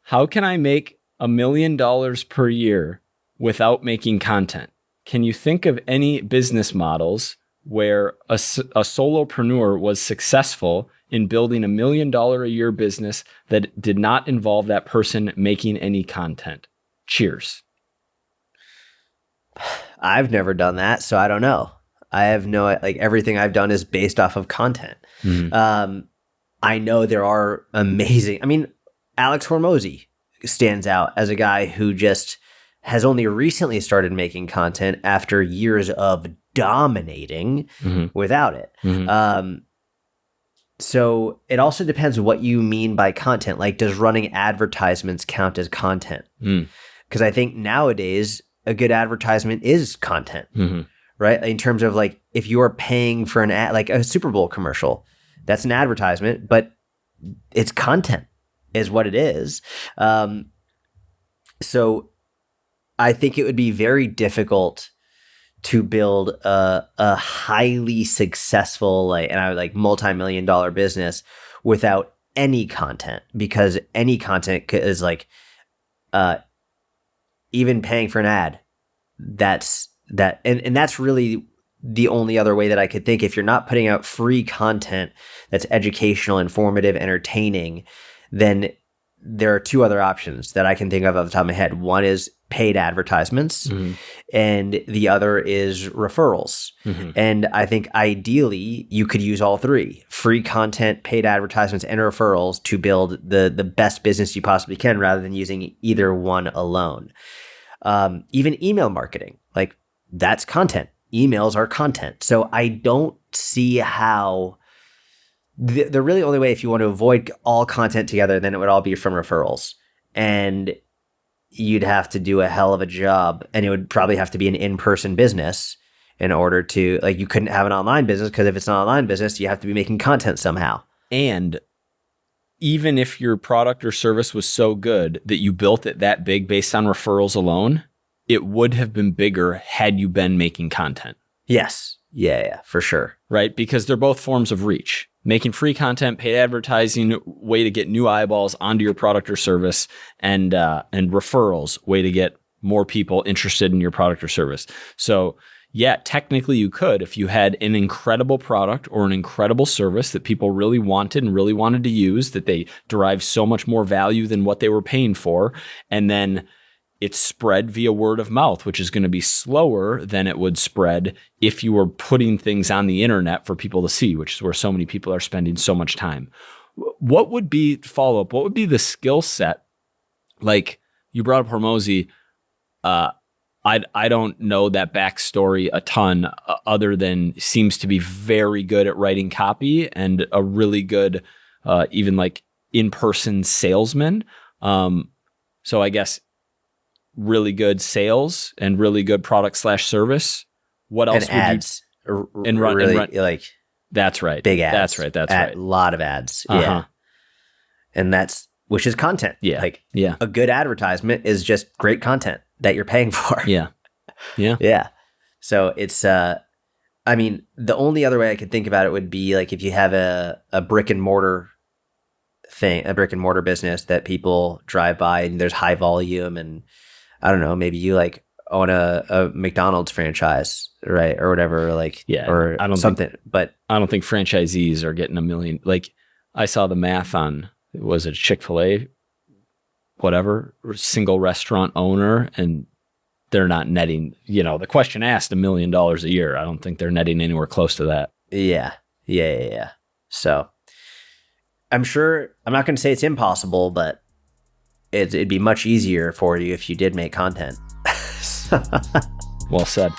How can I make $1 million per year without making content? Can you think of any business models where a solopreneur was successful in building $1 million a year business that did not involve that person making any content? Cheers. I've never done that, so I don't know. I have no, like, everything I've done is based off of content. Mm-hmm. I know there are amazing, Alex Hormozy stands out as a guy who just has only recently started making content after years of dominating without it. So it also depends what you mean by content. Like, does running advertisements count as content? Because I think nowadays a good advertisement is content, right? In terms of, like, if you are paying for an ad, like a Super Bowl commercial, that's an advertisement, but it's content is what it is. So I think it would be very difficult to build a highly successful, like multi-million-dollar business without any content, because any content is like, even paying for an ad, that's really the only other way that I could think. If you're not putting out free content that's educational, informative, entertaining, then there are two other options that I can think of off the top of my head. One is paid advertisements, and the other is referrals. And I think ideally you could use all three: free content, paid advertisements, and referrals to build the best business you possibly can, rather than using either one alone. Even email marketing, like, that's content. Emails are content. So I don't see how the really only way, if you want to avoid all content together, then it would all be from referrals. And you'd have to do a hell of a job, and it would probably have to be an in-person business in order to, like, you couldn't have an online business, because if it's an online business, you have to be making content somehow. And even if your product or service was so good that you built it that big based on referrals alone, it would have been bigger had you been making content. Yes. Yeah, for sure. Right? Because they're both forms of reach. Making free content, paid advertising, way to get new eyeballs onto your product or service, and referrals, way to get more people interested in your product or service. So yeah, technically you could, if you had an incredible product or an incredible service that people really wanted to use, that they derive so much more value than what they were paying for, and then it's spread via word of mouth, which is going to be slower than it would spread if you were putting things on the internet for people to see, which is where so many people are spending so much time. What would be, follow-up, what would be the skill set? Like, you brought up Hormozy. I don't know that backstory a ton, other than seems to be very good at writing copy and a really good, even like in-person salesman. So I guess really good sales and really good product/service. What else and would ads, you and run, really, and run? like, That's right. big ads. That's right. That's right. A lot of ads. Yeah. And which is content. Yeah. Like, yeah. a good advertisement is just great content that you're paying for. Yeah. Yeah. Yeah. So it's, the only other way I could think about it would be, like, if you have a brick and mortar business that people drive by and there's high volume, and I don't know, maybe you, like, own a McDonald's franchise, right? Or whatever, like, yeah, or I don't something. But I don't think franchisees are getting $1 million. Like, I saw the math on, was it Chick-fil-A, whatever, single restaurant owner, and they're not netting, the question asked $1 million a year. I don't think they're netting anywhere close to that. Yeah. So I'm sure, I'm not going to say it's impossible, but it'd be much easier for you if you did make content. Well said.